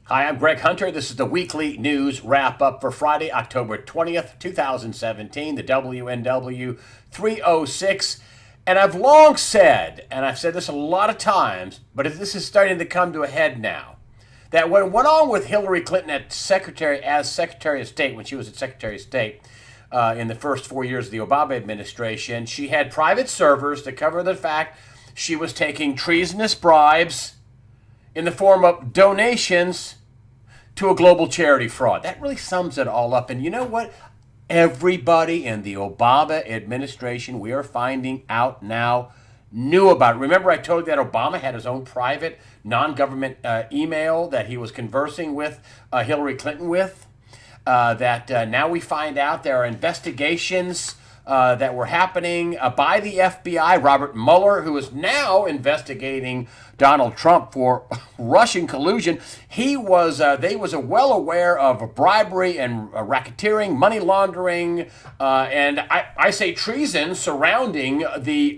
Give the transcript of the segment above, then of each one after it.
Hi, I'm Greg Hunter. This is the weekly news wrap up for Friday, October 20th, 2017, the WNW 306. And I've long said, and I've said this a lot of times, but this is starting to come to a head now, that what went on with Hillary Clinton as Secretary of State, when she was at Secretary of State, in the first 4 years of the Obama administration, she had private servers to cover the fact she was taking treasonous bribes in the form of donations to a global charity fraud. That really sums it all up. And you know what? Everybody in the Obama administration, we are finding out now, knew about it. Remember, I told you that Obama had his own private, non government email that he was conversing with Hillary Clinton with? Now we find out there are investigations that were happening by the FBI. Robert Mueller, who is now investigating Donald Trump for Russian collusion, they was well aware of bribery and racketeering, money laundering, and I say treason surrounding the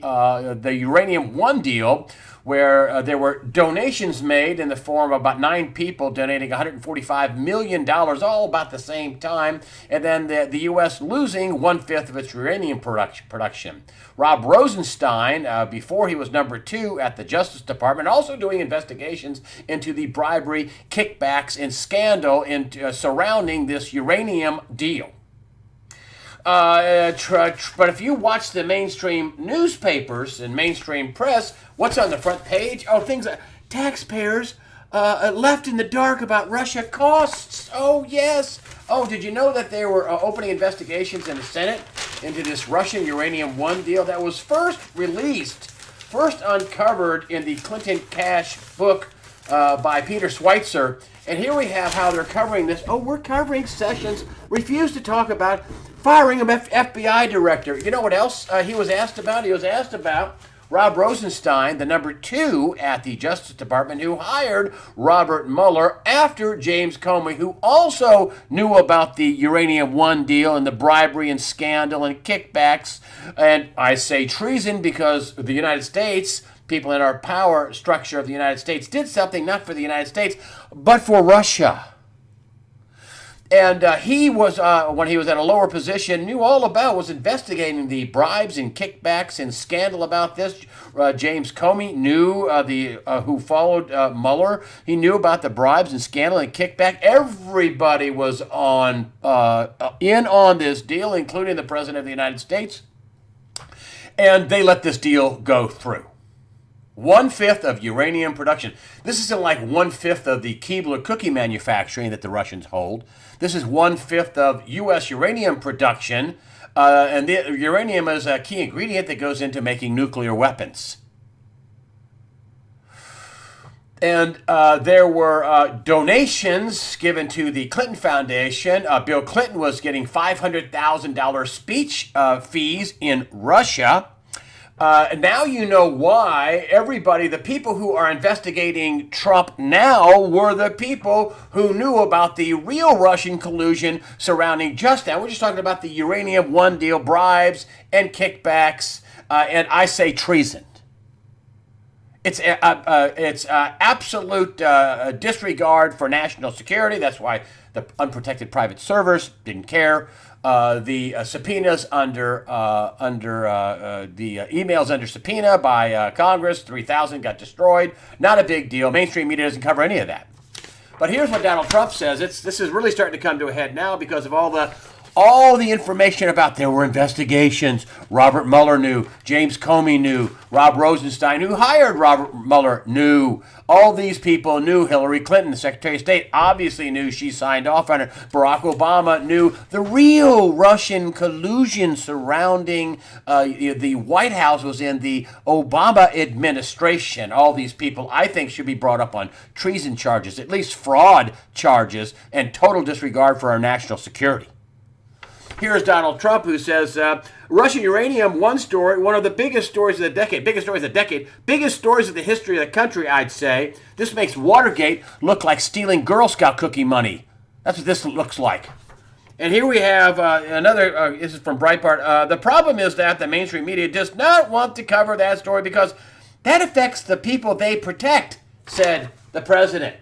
Uranium One deal, where there were donations made in the form of about 9 people donating $145 million, all about the same time, and then the U.S. losing 1/5 of its uranium production. Rob Rosenstein, before he was number 2 at the Justice Department, also doing investigations into the bribery, kickbacks, and scandal surrounding this uranium deal. But if you watch the mainstream newspapers and mainstream press, what's on the front page? Oh, things like taxpayers left in the dark about Russia costs. Oh, yes. Oh, did you know that they were opening investigations in the Senate into this Russian Uranium One deal that was first uncovered in the Clinton Cash book by Peter Schweitzer. And here we have how they're covering this. Oh, we're covering Sessions refused to talk about firing an FBI director. You know what else he was asked about? He was asked about Rob Rosenstein, the number 2 at the Justice Department, who hired Robert Mueller after James Comey, who also knew about the Uranium One deal and the bribery and scandal and kickbacks. And I say treason because the United States, people in our power structure of the United States, did something not for the United States, but for Russia. And he was, when he was at a lower position, knew all about, was investigating the bribes and kickbacks and scandal about this. James Comey knew who followed Mueller. He knew about the bribes and scandal and kickback. Everybody was in on this deal, including the President of the United States. And they let this deal go through. 1/5 of uranium production. This isn't like 1/5 of the Keebler cookie manufacturing that the Russians hold. This is 1/5 of U.S. uranium production, and the uranium is a key ingredient that goes into making nuclear weapons. And there were donations given to the Clinton Foundation. Bill Clinton was getting $500,000 speech fees in Russia. Now you know why the people who are investigating Trump now were the people who knew about the real Russian collusion surrounding just that. We're just talking about the Uranium One deal, bribes and kickbacks, and I say treason. It's absolute disregard for national security. That's why the unprotected private servers didn't care. The subpoenas the emails under subpoena by Congress, 3,000 got destroyed. Not a big deal. Mainstream media doesn't cover any of that. But here's what Donald Trump says. This is really starting to come to a head now because of all the information about there were investigations. Robert Mueller knew. James Comey knew. Rob Rosenstein, who hired Robert Mueller, knew. All these people knew. Hillary Clinton, the Secretary of State, obviously knew. She signed off on it. Barack Obama knew the real Russian collusion surrounding the White House was in the Obama administration. All these people, I think, should be brought up on treason charges, at least fraud charges, and total disregard for our national security. Here's Donald Trump, who says, Russian uranium, one story, one of the biggest stories of the decade, biggest stories of the history of the country, I'd say. This makes Watergate look like stealing Girl Scout cookie money. That's what this looks like. And here we have another, this is from Breitbart. The problem is that the mainstream media does not want to cover that story because that affects the people they protect, said the president.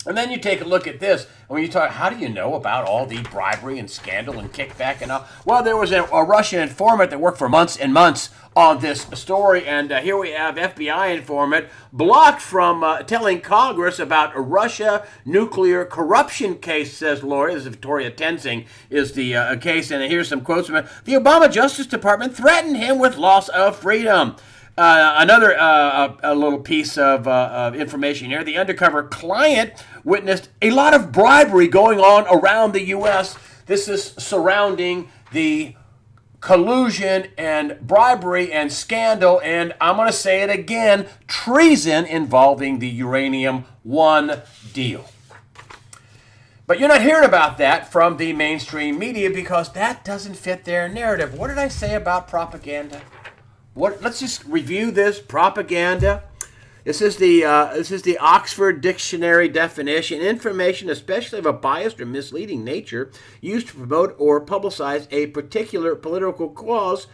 And then you take a look at this, and when you talk, how do you know about all the bribery and scandal and kickback and all? Well, there was a Russian informant that worked for months and months on this story, and here we have FBI informant blocked from telling Congress about a Russia nuclear corruption case, says lawyer. This is Victoria Tenzing is the case, and here's some quotes from it. The Obama Justice Department threatened him with loss of freedom. Another a little piece of information here. The undercover client witnessed a lot of bribery going on around the U.S. This is surrounding the collusion and bribery and scandal, and I'm going to say it again, treason involving the Uranium One deal. But you're not hearing about that from the mainstream media because that doesn't fit their narrative. What did I say about propaganda? Let's just review this propaganda. This is the Oxford Dictionary definition. Information, especially of a biased or misleading nature, used to promote or publicize a particular political cause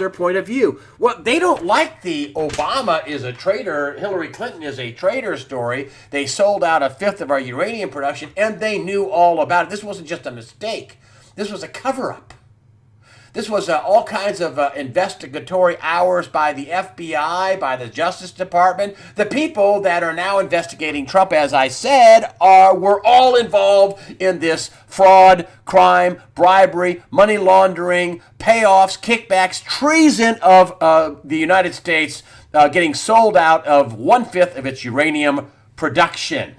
or point of view. Well, they don't like the Obama is a traitor, Hillary Clinton is a traitor story. They sold out a fifth of our uranium production, and they knew all about it. This wasn't just a mistake. This was a cover-up. This was all kinds of investigatory hours by the FBI, by the Justice Department. The people that are now investigating Trump, as I said, were all involved in this fraud, crime, bribery, money laundering, payoffs, kickbacks, treason of the United States getting sold out of 1/5 of its uranium production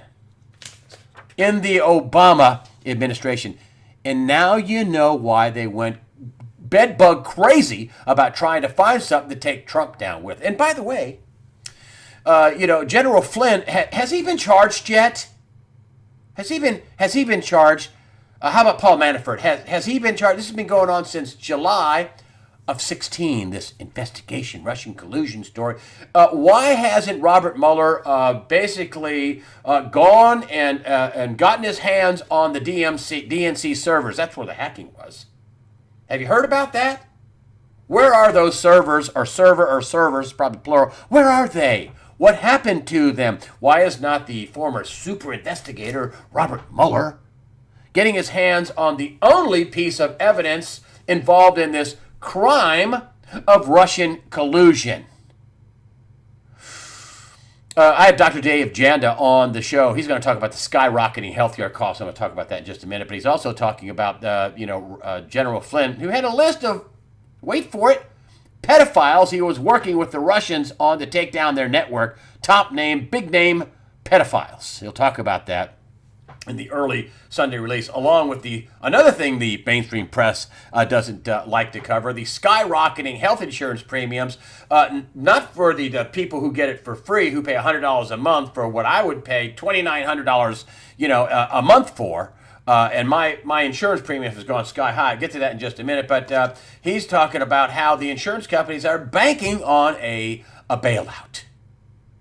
in the Obama administration. And now you know why they went bedbug crazy about trying to find something to take Trump down with. And by the way, General Flynn, has he been charged yet? Has he been charged? How about Paul Manafort? Has he been charged? This has been going on since July of 16, this investigation, Russian collusion story. Why hasn't Robert Mueller basically gone and gotten his hands on the DNC servers? That's where the hacking was. Have you heard about that? Where are those servers, or servers, probably plural? Where are they? What happened to them? Why is not the former super investigator, Robert Mueller, getting his hands on the only piece of evidence involved in this crime of Russian collusion? I have Dr. Dave Janda on the show. He's going to talk about the skyrocketing healthcare costs. I'm going to talk about that in just a minute. But he's also talking about, General Flynn, who had a list of, wait for it, pedophiles he was working with the Russians on to take down their network. Top name, big name pedophiles. He'll talk about that in the early Sunday release, along with another thing the mainstream press doesn't like to cover, the skyrocketing health insurance premiums, not for the people who get it for free, who pay $100 a month for what I would pay $2,900, a month for. And my insurance premium has gone sky high. I'll get to that in just a minute. But he's talking about how the insurance companies are banking on a bailout.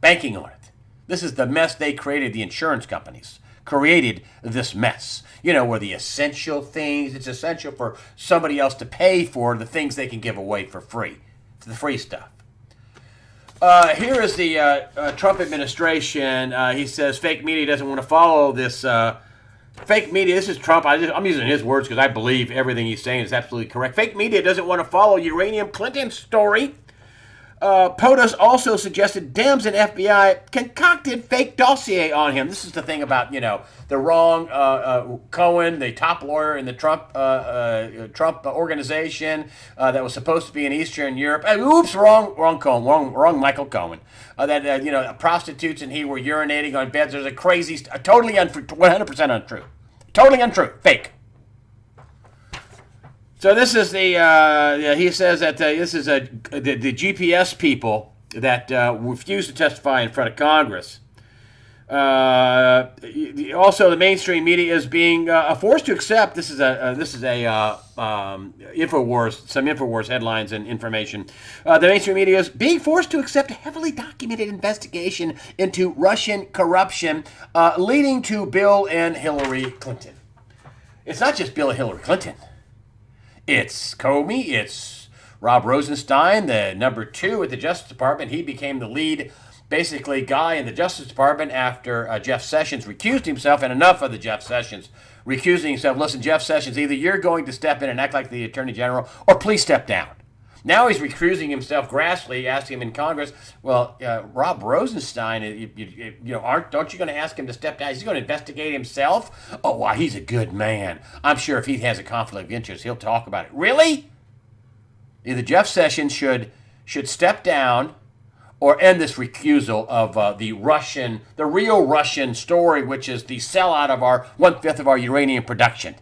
Banking on it. This is the mess they created, the insurance companies created this mess. Where the essential things, it's essential for somebody else to pay for the things they can give away for free. It's the free stuff. Here is the Trump administration. He says fake media doesn't want to follow this. Fake media, this is Trump. I'm using his words because I believe everything he's saying is absolutely correct. Fake media doesn't want to follow uranium Clinton story. POTUS also suggested Dems and FBI concocted fake dossier on him. This is the thing about, the wrong Cohen, the top lawyer in the Trump organization that was supposed to be in Eastern Europe. Oops, wrong Cohen, wrong Michael Cohen. Prostitutes and he were urinating on beds. There's a crazy, totally untrue, 100% untrue. Totally untrue, fake. So this is he says that this is the GPS people that refuse to testify in front of Congress. Also, the mainstream media is being forced to accept. This is Infowars, some Infowars headlines and information. The mainstream media is being forced to accept a heavily documented investigation into Russian corruption, leading to Bill and Hillary Clinton. It's not just Bill and Hillary Clinton. It's Comey, it's Rob Rosenstein, the number 2 at the Justice Department. He became the lead basically guy in the Justice Department after Jeff Sessions recused himself, and enough of the Jeff Sessions recusing himself. Listen, Jeff Sessions, either you're going to step in and act like the Attorney General, or please step down. Now he's recusing himself. Grassley asked him in Congress, well, Rob Rosenstein, don't you going to ask him to step down? Is he going to investigate himself? Oh, wow, he's a good man. I'm sure if he has a conflict of interest, he'll talk about it. Really? Either Jeff Sessions should step down or end this recusal of the real Russian story, which is the sellout of 1/5 of our uranium production.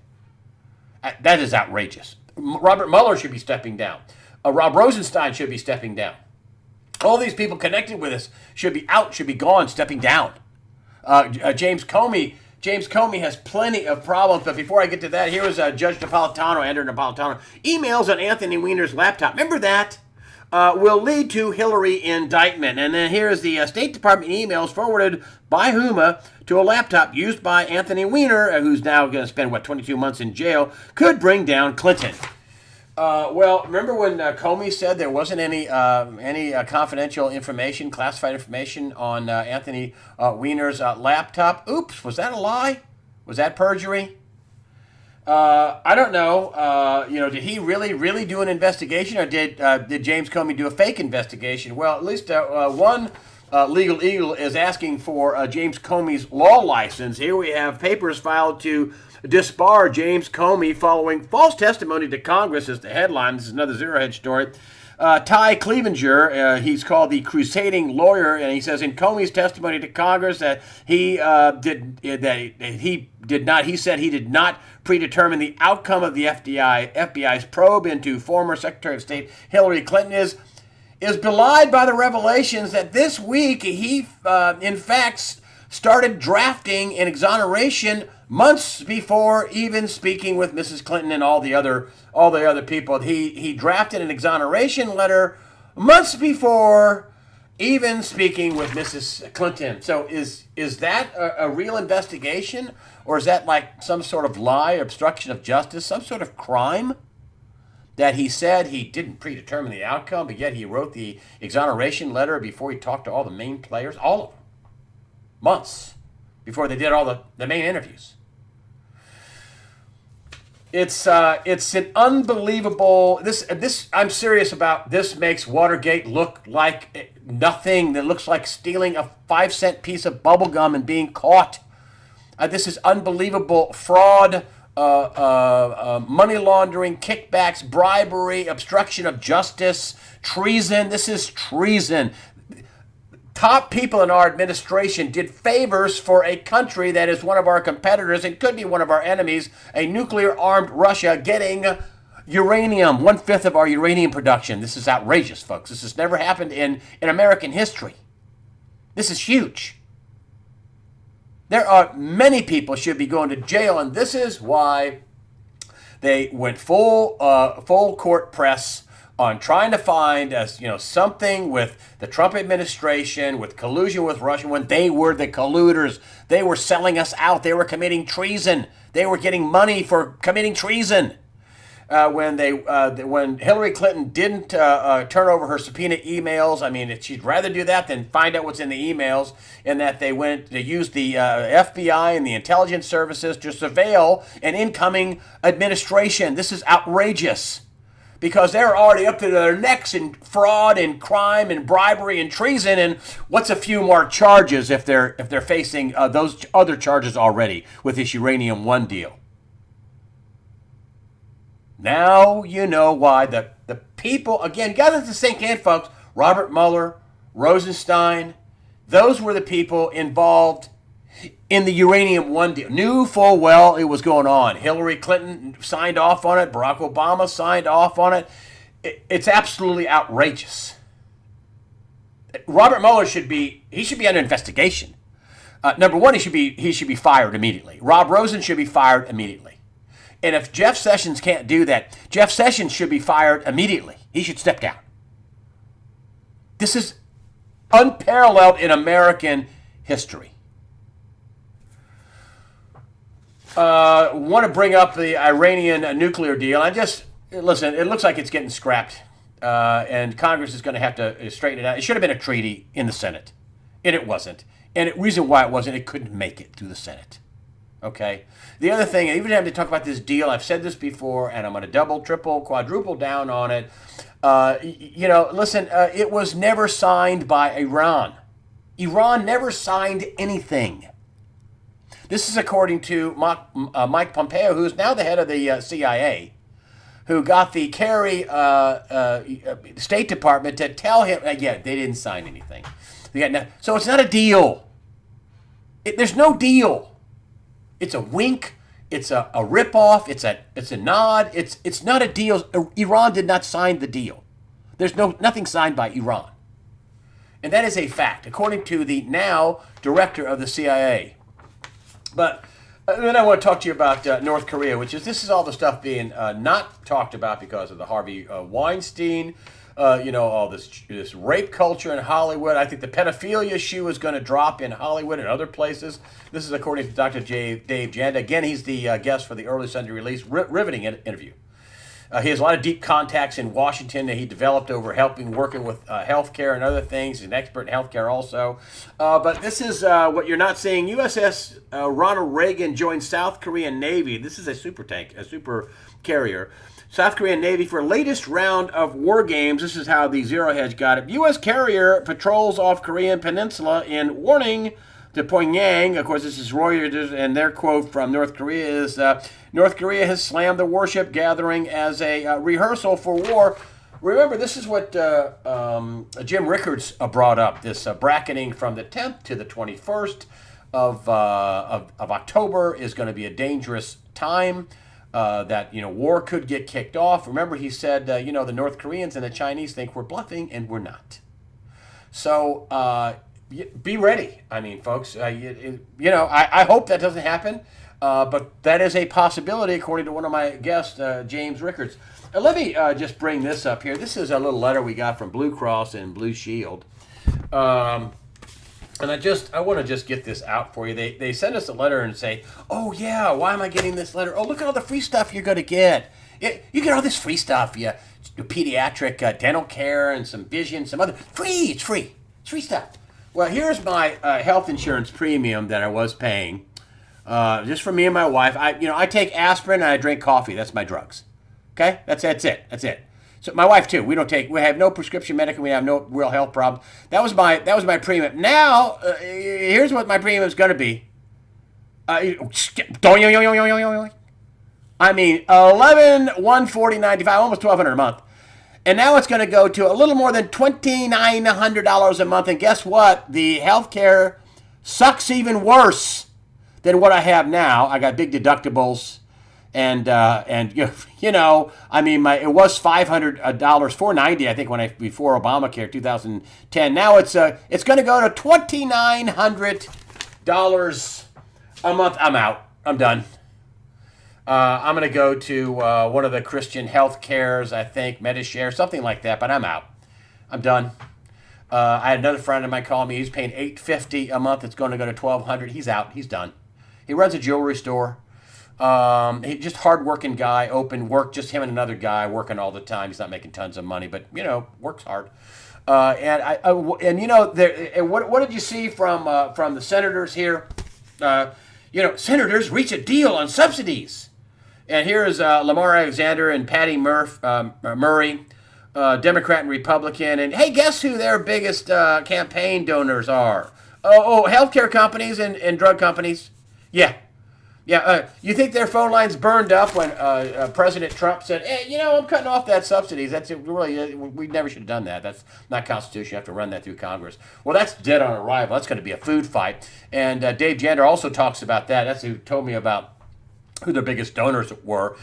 That is outrageous. Robert Mueller should be stepping down. Rob Rosenstein should be stepping down. All these people connected with us should be out, should be gone, stepping down. James Comey has plenty of problems, but before I get to that, here is Judge Napolitano, Andrew Napolitano, emails on Anthony Weiner's laptop. Remember that? Will lead to Hillary indictment. And then here's the State Department emails forwarded by Huma to a laptop used by Anthony Weiner, who's now going to spend, 22 months in jail, could bring down Clinton. Well, remember when Comey said there wasn't any confidential information, classified information on Anthony Weiner's laptop? Oops, was that a lie? Was that perjury? I don't know. Did he really do an investigation, or did James Comey do a fake investigation? Well, at least one legal eagle is asking for James Comey's law license. Here we have papers filed to disbar James Comey following false testimony to Congress is the headline. This is another Zero Hedge story. Ty Clevenger, he's called the crusading lawyer, and he says in Comey's testimony to Congress that he said he did not predetermine the outcome of the FBI's probe into former Secretary of State Hillary Clinton is belied by the revelations that this week he in fact started drafting an exoneration months before even speaking with Mrs. Clinton and all the other people. He drafted an exoneration letter months before even speaking with Mrs. Clinton. So is that a real investigation, or is that like some sort of lie, obstruction of justice, some sort of crime? That he said he didn't predetermine the outcome, but yet he wrote the exoneration letter before he talked to all the main players, all of them, months before they did all the main interviews. It's an unbelievable. This I'm serious about. This makes Watergate look like nothing. That looks like stealing a 5-cent piece of bubble gum and being caught. This is unbelievable fraud. Money laundering, kickbacks, bribery, obstruction of justice, treason. This is treason. Top people in our administration did favors for a country that is one of our competitors and could be one of our enemies, a nuclear-armed Russia getting uranium, 1/5 of our uranium production. This is outrageous, folks. This has never happened in American history. This is huge. There are many people should be going to jail, and this is why they went full court press on trying to find something with the Trump administration, with collusion with Russia, when they were the colluders. They were selling us out. They were committing treason. They were getting money for committing treason. When Hillary Clinton didn't turn over her subpoena emails, I mean, she'd rather do that than find out what's in the emails, and that they used the FBI and the intelligence services to surveil an incoming administration. This is outrageous, because they're already up to their necks in fraud and crime and bribery and treason. And what's a few more charges if they're facing those other charges already with this Uranium One deal? Now you know why the people, again, got to sink in, folks. Robert Mueller, Rosenstein, those were the people involved in the Uranium One deal. Knew full well it was going on. Hillary Clinton signed off on it. Barack Obama signed off on it. It's absolutely outrageous. Robert Mueller should be under investigation. Number one, he should be fired immediately. Rob Rosen should be fired immediately. And if Jeff Sessions can't do that, Jeff Sessions should be fired immediately. He should step down. This is unparalleled in American history. Want to bring up the Iranian nuclear deal. Listen, it looks like it's getting scrapped, and Congress is going to have to straighten it out. It should have been a treaty in the Senate. and it wasn't. And the reason why it wasn't, it couldn't make it through the Senate. Okay. The other thing, even having to talk about this deal, I've said this before, and I'm going to double, triple, quadruple down on it. Listen, it was never signed by Iran. Iran never signed anything. This is according to Mike Pompeo, who's now the head of the CIA, who got the Kerry State Department to tell him, they didn't sign anything. So it's not a deal. There's no deal. It's a wink. It's a ripoff. It's a nod. It's not a deal. Iran did not sign the deal. There's nothing signed by Iran. And that is a fact, according to the now director of the CIA. But then I want to talk to you about North Korea, this is all the stuff being not talked about because of the Harvey Weinstein, all this rape culture in Hollywood. I think the pedophilia shoe is going to drop in Hollywood and other places. This is according to Dr. Dave Janda. Again, he's the guest for the early Sunday release. Riveting interview. He has a lot of deep contacts in Washington that he developed over working with healthcare and other things. He's an expert in healthcare also. But this is what you're not seeing. USS Ronald Reagan joins South Korean Navy. This is a super carrier. South Korean Navy for latest round of war games. This is how the Zero Hedge got it. U.S. carrier patrols off Korean Peninsula in warning to Pyongyang. Of course, this is Reuters, and their quote from North Korea is, North Korea has slammed the warship gathering as a rehearsal for war. Remember, this is what Jim Rickards brought up, this bracketing from the 10th to the 21st of October is going to be a dangerous time. That war could get kicked off. Remember, he said, the North Koreans and the Chinese think we're bluffing, and we're not. So be ready. I mean, folks, I hope that doesn't happen, but that is a possibility, according to one of my guests, James Rickards. Let me just bring this up here. This is a little letter we got from Blue Cross and Blue Shield. And I want to just get this out for you. They send us a letter and say, oh, yeah, why am I getting this letter? Oh, look at all the free stuff you're going to get. You get all this free stuff. Your pediatric dental care and some vision, some other. Free. It's free. It's free stuff. Well, here's my health insurance premium that I was paying just for me and my wife. I take aspirin and I drink coffee. That's my drugs. Okay? That's it. So my wife too. We have no prescription medicine. We have no real health problems. That was my premium. Now, here's what my premium is going to be. I mean, $11,140.95, almost $1,200 a month, and now it's going to go to a little more than $2,900 a month. And guess what? The healthcare sucks even worse than what I have now. I got big deductibles. And it was $500, $490, I think, before Obamacare, 2010. Now it's going to go to $2,900 a month. I'm out. I'm done. I'm going to go to one of the Christian health cares, I think, Medishare, something like that. But I'm out. I'm done. I had another friend of mine call me. He's paying $850 a month. It's going to go to $1,200. He's out. He's done. He runs a jewelry store. He's just hard-working guy, open work, just him and another guy working all the time. He's not making tons of money, but works hard. What did you see from the senators here? Senators reach a deal on subsidies. And here is Lamar Alexander and Patty Murray, Democrat and Republican. And hey, guess who their biggest campaign donors are? Healthcare companies and drug companies. Yeah. Yeah, you think their phone lines burned up when President Trump said, I'm cutting off that subsidies. That's really, we never should have done that. That's not constitutional. You have to run that through Congress. Well, that's dead on arrival. That's going to be a food fight. And Dave Jander also talks about that. That's who told me about who their biggest donors were,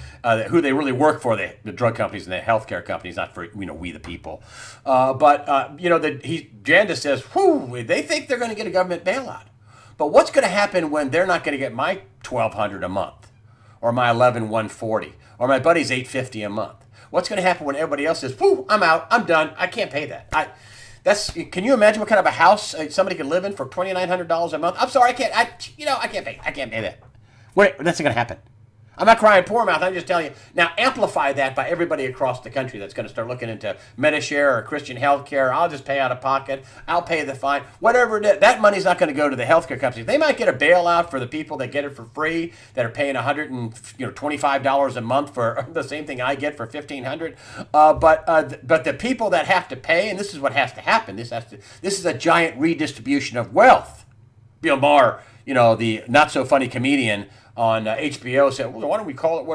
who they really work for, the drug companies and the healthcare companies, not for, we the people. Janda says, they think they're going to get a government bailout. But what's going to happen when they're not going to get my $1,200 a month, or my $11,140, or my buddy's $850 a month? What's going to happen when everybody else says, I'm out, I'm done, I can't pay that? Can you imagine what kind of a house somebody could live in for $2,900 a month? I'm sorry, I can't pay that. Wait, that's not going to happen. I'm not crying poor mouth. I'm just telling you. Now, amplify that by everybody across the country that's going to start looking into Medishare or Christian healthcare. I'll just pay out of pocket. I'll pay the fine. Whatever it is, that money's not going to go to the healthcare companies. They might get a bailout for the people that get it for free, that are paying $125 a month for the same thing I get for $1,500. But the people that have to pay, and this is what has to happen. This is a giant redistribution of wealth. Bill Maher, the not so funny comedian on HBO said, well, why don't we call it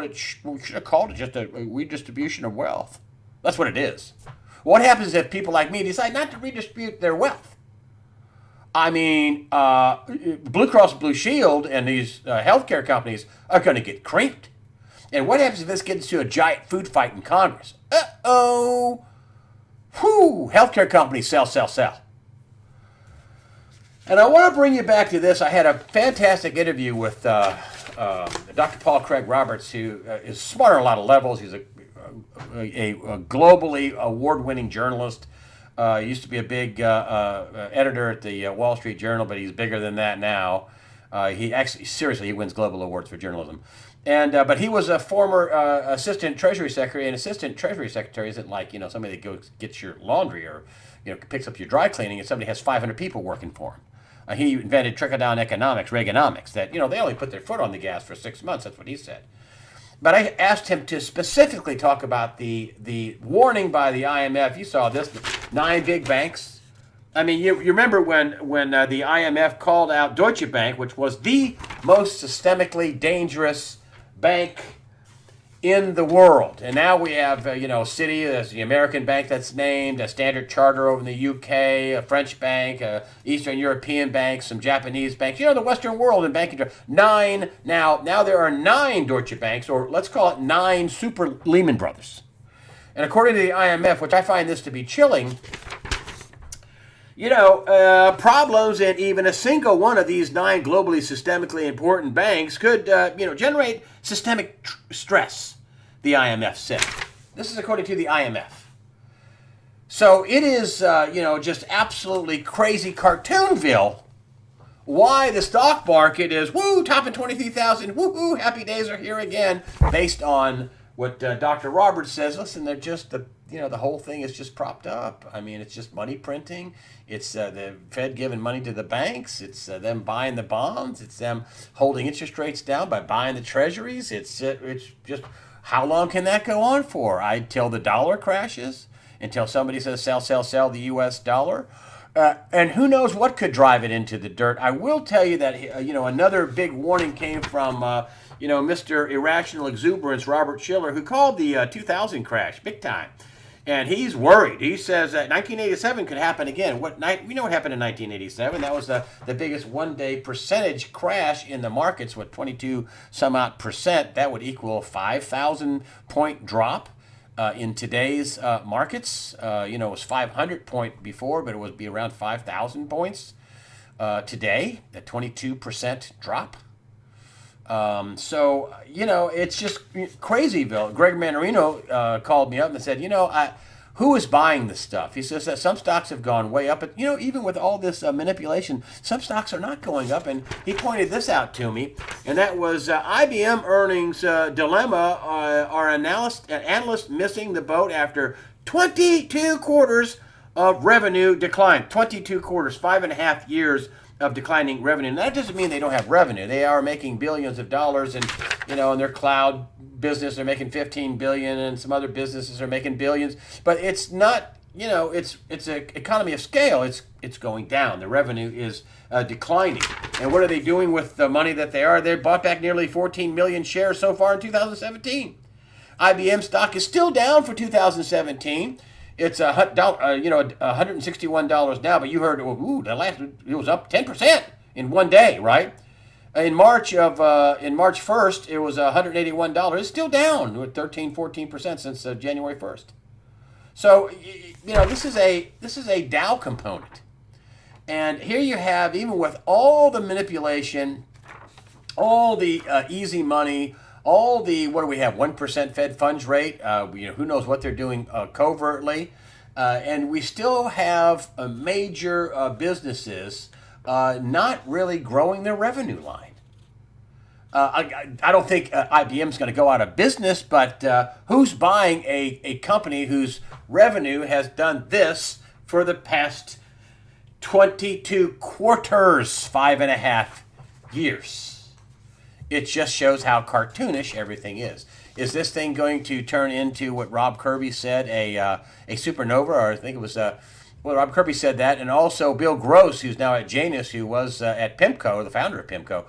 we should have called it just a redistribution of wealth. That's what it is. What happens if people like me decide not to redistribute their wealth? I mean, Blue Cross Blue Shield and these healthcare companies are going to get creamed. And what happens if this gets into a giant food fight in Congress? Uh-oh. Whew. Healthcare companies sell. And I want to bring you back to this. I had a fantastic interview with Dr. Paul Craig Roberts, who is smart on a lot of levels. He's a globally award-winning journalist. He used to be a big editor at the Wall Street Journal, but he's bigger than that now. He wins global awards for journalism. But he was a former assistant Treasury Secretary, and assistant Treasury Secretary isn't like somebody that goes gets your laundry or picks up your dry cleaning, and somebody has 500 people working for him. He invented trickle-down economics, Reaganomics, that, they only put their foot on the gas for 6 months. That's what he said. But I asked him to specifically talk about the warning by the IMF. You saw this, 9 big banks. I mean, you remember when the IMF called out Deutsche Bank, which was the most systemically dangerous bank in the world. And now we have, Citi, there's the American bank that's named, a Standard Chartered over in the UK, a French bank, a Eastern European bank, some Japanese banks, the Western world in banking. 9 now there are 9 Deutsche Banks, or let's call it 9 super Lehman Brothers. And according to the IMF, which I find this to be chilling, problems in even a single one of these 9 globally systemically important banks could, generate systemic stress, the IMF said. This is according to the IMF. So it is, just absolutely crazy Cartoonville why the stock market is, topping 23,000, woo, happy days are here again, based on what Dr. Roberts says. Listen, they're just the whole thing is just propped up. I mean, it's just money printing. It's the Fed giving money to the banks. It's them buying the bonds. It's them holding interest rates down by buying the treasuries. It's just, how long can that go on for? Until the dollar crashes? Until somebody says sell the U.S. dollar? And who knows what could drive it into the dirt. I will tell you that, another big warning came from, Mr. Irrational Exuberance, Robert Shiller, who called the 2000 crash big time. And he's worried. He says that 1987 could happen again. We know what happened in 1987. That was the biggest one-day percentage crash in the markets, 22 some odd percent. That would equal a 5,000 point drop in today's markets. It was 500 point before, but it would be around 5,000 points today. A 22% drop. It's just crazy, Bill. Greg Manarino called me up and said, who is buying this stuff? He says that some stocks have gone way up, but, even with all this manipulation, some stocks are not going up. And he pointed this out to me, and that was IBM earnings dilemma. Are analysts missing the boat after 22 quarters of revenue decline? 22 quarters, 5.5 years of declining revenue. And that doesn't mean they don't have revenue. They are making billions of dollars, and in their cloud business they're making 15 billion, and some other businesses are making billions. But it's not, it's an economy of scale. It's going down. The revenue is declining. And what are they doing with the money that they bought back nearly 14 million shares so far in 2017. IBM stock is still down for 2017. It's $161 now, but you heard, it was up 10% in one day, right? In March 1st, it was $181. It's still down with 14% since January 1st. So, this is a Dow component. And here you have, even with all the manipulation, all the easy money, all the, what do we have, 1% Fed funds rate, who knows what they're doing covertly, and we still have major businesses not really growing their revenue line. I don't think IBM is going to go out of business, but who's buying a company whose revenue has done this for the past 22 quarters, 5.5 years? It just shows how cartoonish everything is. Is this thing going to turn into what Rob Kirby said, a supernova? Or I think it was, well, Rob Kirby said that, and also Bill Gross, who's now at Janus, who was at PIMCO, the founder of PIMCO,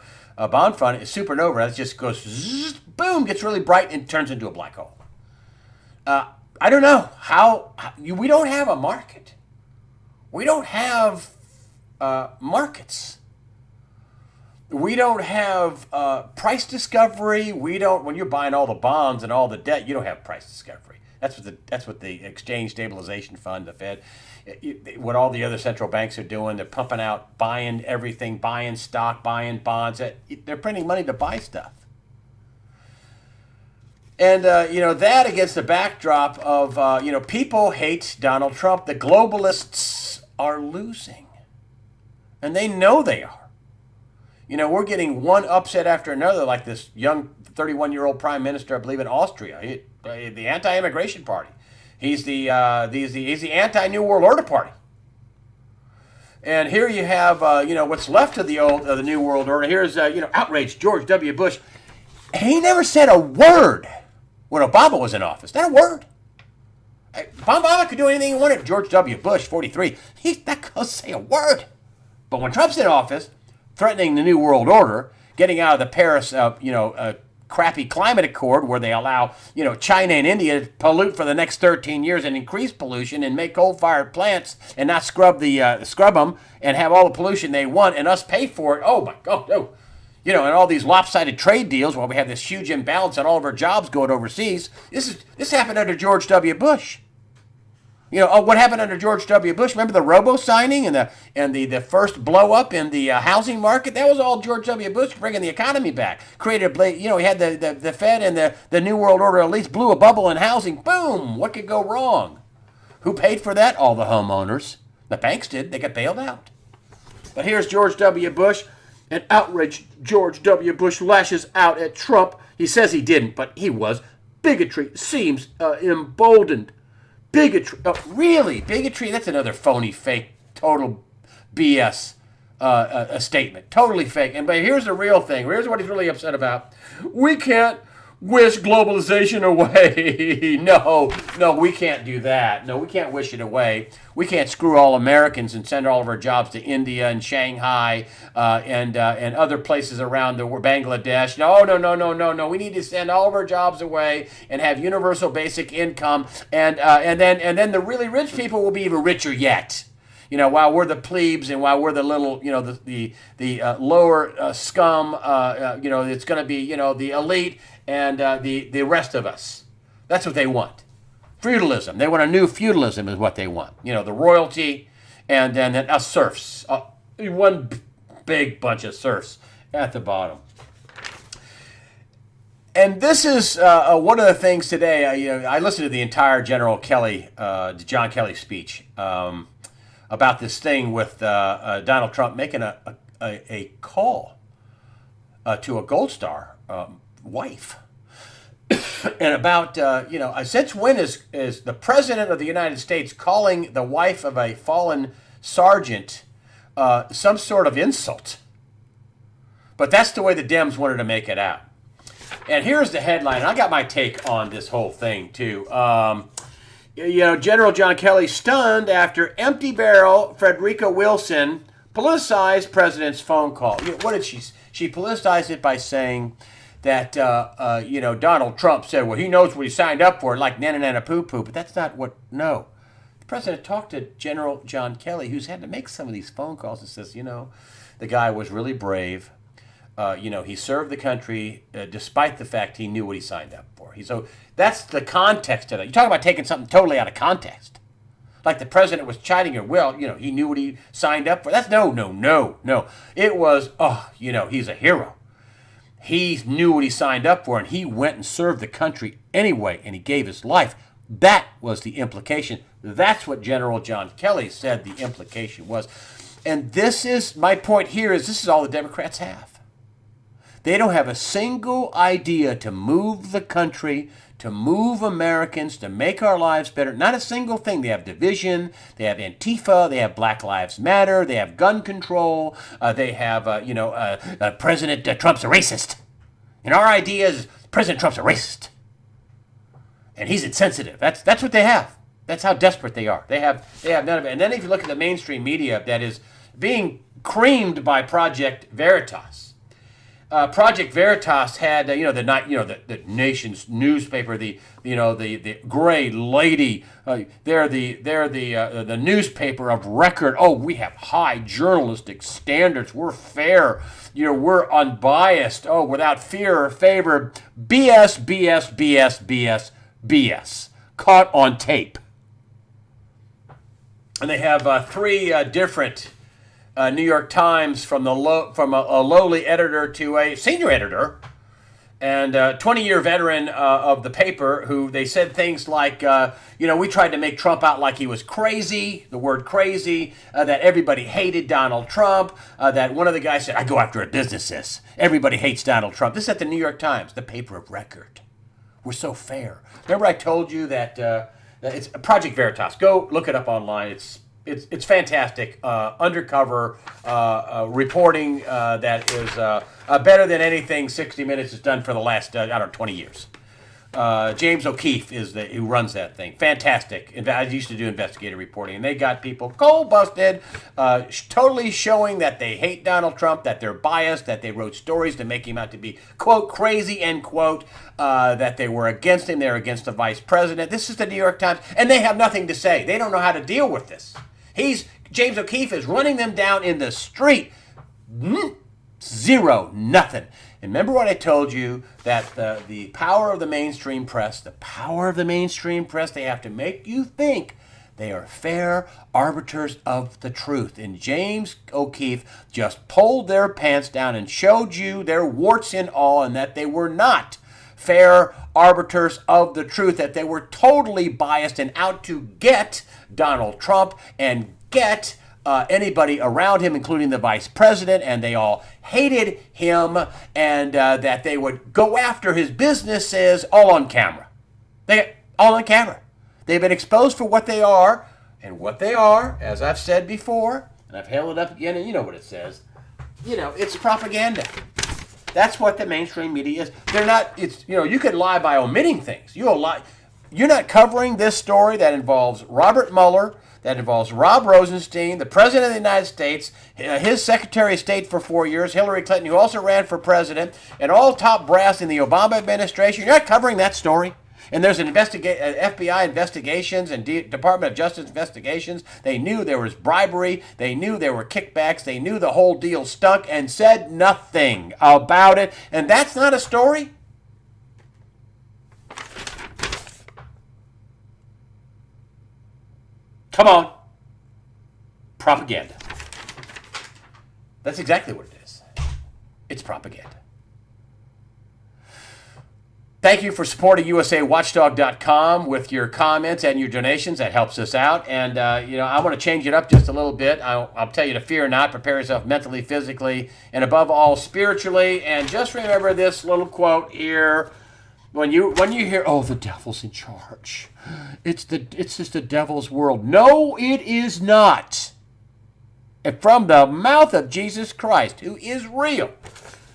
bond fund, is supernova. That just goes, zzz, boom, gets really bright and turns into a black hole. I don't know how we don't have a market. We don't have markets. We don't have price discovery. We don't. When you're buying all the bonds and all the debt, you don't have price discovery. That's what the Exchange Stabilization Fund, the Fed, what all the other central banks are doing. They're pumping out, buying everything, buying stock, buying bonds. They're printing money to buy stuff. And, that against the backdrop of, people hate Donald Trump. The globalists are losing. And they know they are. We're getting one upset after another, like this young 31-year-old prime minister, I believe, in Austria, the anti-immigration party. He's the anti-New World Order party. And here you have, what's left of the New World Order. Here's, outraged George W. Bush. He never said a word when Obama was in office. Not a word. Obama could do anything he wanted. George W. Bush, 43, he's not going to say a word. But when Trump's in office, threatening the New World Order, getting out of the Paris, crappy climate accord where they allow, China and India to pollute for the next 13 years and increase pollution and make coal-fired plants and not scrub them and have all the pollution they want and us pay for it. Oh my God, no. And all these lopsided trade deals while we have this huge imbalance and all of our jobs going overseas. This happened under George W. Bush. What happened under George W. Bush? Remember the robo signing and the first blow up in the housing market? That was all George W. Bush bringing the economy back. Created, he had the Fed and the New World Order at least blew a bubble in housing. Boom! What could go wrong? Who paid for that? All the homeowners. The banks did. They got bailed out. But here's George W. Bush. An outraged George W. Bush lashes out at Trump. He says he didn't, but he was. Bigotry seems emboldened. Bigotry. Really? Bigotry? That's another phony, fake, total BS a statement. Totally fake. But here's the real thing. Here's what he's really upset about. We can't wish globalization away. No, we can't do that. No, we can't wish it away. We can't screw all Americans and send all of our jobs to India and Shanghai and other places around the world, Bangladesh. No. We need to send all of our jobs away and have universal basic income, and then the really rich people will be even richer yet. While we're the plebes and while we're the little, the lower scum, it's going to be, the elite and the rest of us. That's what they want. Feudalism. They want a new feudalism is what they want. The royalty and then us serfs. One big bunch of serfs at the bottom. And this is one of the things today. I listened to the entire John Kelly speech about this thing with Donald Trump making a call to a Gold Star wife. And about, since when is the President of the United States calling the wife of a fallen sergeant some sort of insult? But that's the way the Dems wanted to make it out. And here's the headline. And I got my take on this whole thing, too. General John Kelly stunned after empty barrel Frederica Wilson politicized president's phone call. What did she? She politicized it by saying that Donald Trump said, well, he knows what he signed up for, like nana poo poo. But that's not what. No, the president talked to General John Kelly, who's had to make some of these phone calls, and says, the guy was really brave. He served the country despite the fact he knew what he signed up for. So that's the context of it. You talk about taking something totally out of context. Like the president was chiding her. Well, he knew what he signed up for. That's no. It was, he's a hero. He knew what he signed up for, and he went and served the country anyway, and he gave his life. That was the implication. That's what General John Kelly said the implication was. And this is, my point here is this is all the Democrats have. They don't have a single idea to move the country, to move Americans, to make our lives better. Not a single thing. They have division. They have Antifa. They have Black Lives Matter. They have gun control. They have, President Trump's a racist. And our idea is President Trump's a racist. And he's insensitive. That's what they have. That's how desperate they are. They have none of it. And then if you look at the mainstream media that is being creamed by Project Veritas. Project Veritas had the nation's newspaper, the gray lady. They're the newspaper of record. Oh, we have high journalistic standards. We're fair. We're unbiased. Oh, without fear or favor. BS, BS, BS, BS, BS. Caught on tape. And they have three different New York Times from a lowly editor to a senior editor, and 20-year veteran of the paper, who they said things like, we tried to make Trump out like he was crazy, the word crazy, that everybody hated Donald Trump, that one of the guys said, I go after a business. Everybody hates Donald Trump. This is at the New York Times, the paper of record. We're so fair. Remember I told you that it's Project Veritas. Go look it up online. It's fantastic. Undercover reporting that is better than anything 60 Minutes has done for the last 20 years. James O'Keefe is who runs that thing. Fantastic. I used to do investigative reporting, and they got people cold busted, totally showing that they hate Donald Trump, that they're biased, that they wrote stories to make him out to be, quote, crazy, end quote, that they were against him, they're against the vice president. This is the New York Times, and they have nothing to say. They don't know how to deal with this. James O'Keefe is running them down in the street. Zero, nothing. And remember what I told you, that the power of the mainstream press, they have to make you think they are fair arbiters of the truth. And James O'Keefe just pulled their pants down and showed you their warts and all, and that they were not fair arbiters of the truth, that they were totally biased and out to get Donald Trump and get anybody around him, including the vice president, and they all hated him, and that they would go after his businesses all on camera. All on camera. They've been exposed for what they are, and what they are, as I've said before, and I've held it up again, and you know what it says. It's propaganda. That's what the mainstream media is. They're not. You can lie by omitting things. You'll lie. You're not covering this story that involves Robert Mueller, that involves Rob Rosenstein, the President of the United States, his Secretary of State for 4 years, Hillary Clinton, who also ran for president, and all top brass in the Obama administration. You're not covering that story. And there's an FBI investigations and Department of Justice investigations. They knew there was bribery. They knew there were kickbacks. They knew the whole deal stunk and said nothing about it. And that's not a story? Come on. Propaganda. That's exactly what it is. It's propaganda. Thank you for supporting USAWatchdog.com with your comments and your donations. That helps us out. And, I want to change it up just a little bit. I'll tell you to fear not, prepare yourself mentally, physically, and above all, spiritually. And just remember this little quote here. When you hear, oh, the devil's in charge. It's just the devil's world. No, it is not. And from the mouth of Jesus Christ, who is real.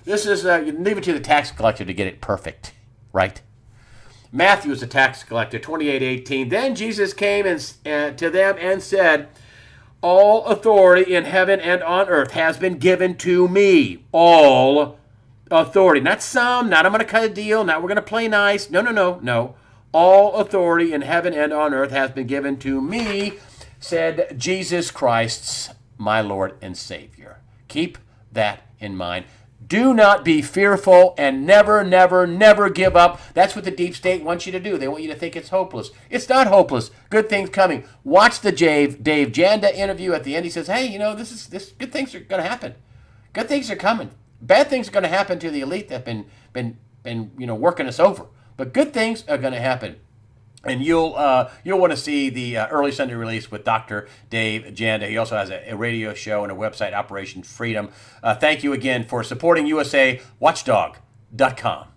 This is, you leave it to the tax collector to get it perfect. Right? Matthew is a tax collector, 28:18. Then Jesus came to them and said, all authority in heaven and on earth has been given to me. All authority. Not some, not I'm going to cut a deal, not we're going to play nice. No. All authority in heaven and on earth has been given to me, said Jesus Christ, my Lord and Savior. Keep that in mind. Do not be fearful and never, never, never give up. That's what the deep state wants you to do. They want you to think it's hopeless. It's not hopeless. Good things coming. Watch the Dave Janda interview at the end. He says, hey, this good things are going to happen. Good things are coming. Bad things are going to happen to the elite that have been working us over. But good things are going to happen. And you'll want to see the early Sunday release with Dr. Dave Janda. He also has a radio show and a website, Operation Freedom. Thank you again for supporting USA Watchdog.com.